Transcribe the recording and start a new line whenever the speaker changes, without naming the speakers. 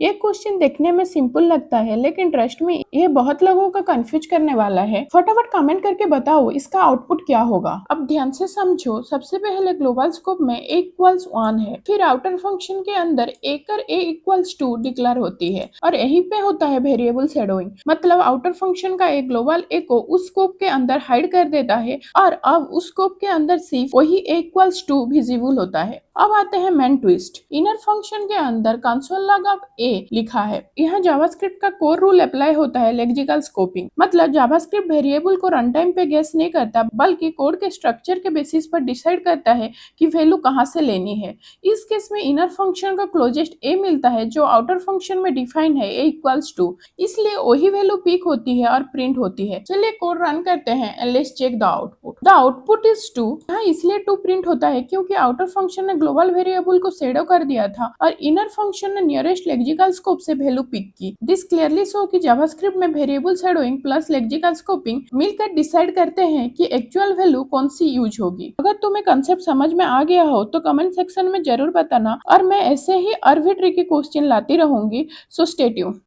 ये क्वेश्चन देखने में सिंपल लगता है, लेकिन ट्रस्ट में ये बहुत लोगों का कंफ्यूज करने वाला है। फटाफट कमेंट करके बताओ इसका आउटपुट क्या होगा। अब ध्यान से समझो, सबसे पहले ग्लोबल स्कोप में a इक्वल्स 1 है, फिर आउटर फंक्शन के अंदर a कर a इक्वल्स 2 डिक्लेयर होती है और यहीं पे होता है वेरिएबल शैडोइंग। मतलब आउटर फंक्शन का एक ग्लोबल a को उस स्कोप के अंदर हाइड कर देता है और अब उस स्कोप के अंदर सिर्फ वही a इक्वल्स 2 विजिबल होता है। अब आते हैं मेन ट्विस्ट। इनर फंक्शन के अंदर कंसोल लॉग ऑफ a लिखा है। यहाँ जावास्क्रिप्ट का कोर रूल अप्लाई होता है, लेक्सिकल स्कोपिंग। मतलब जावास्क्रिप्ट वेरिएबल को रन टाइम पे गेस नहीं करता, बल्कि कोड के स्ट्रक्चर के बेसिस पर डिसाइड करता है कि वैल्यू कहाँ से लेनी है। इस केस में इनर फंक्शन का क्लोजेस्ट a मिलता है, जो आउटर फंक्शन में डिफाइन है a इक्वल्स 2, इसलिए वही वैल्यू पिक होती है और प्रिंट होती है। चलिए कोड रन करते हैं and let's check the output. The output is 2। यहाँ इसलिए 2 प्रिंट होता है क्योंकि आउटर फंक्शन ने ग्लोबल वेरिएबल को शैडो कर दिया था और इनर फंक्शन ने नियरेस्ट लेक्सिकल स्कोप से वैल्यू पिक की। दिस क्लियरली शो कि जावास्क्रिप्ट में variable shadowing plus lexical scoping मिलकर डिसाइड करते हैं कि एक्चुअल वैल्यू कौन सी यूज होगी। अगर तुम्हें कंसेप्ट समझ में आ गया हो तो कमेंट सेक्शन में जरूर बताना और मैं ऐसे ही और भी ट्रिकी क्वेश्चन लाती रहूंगी। So stay tuned.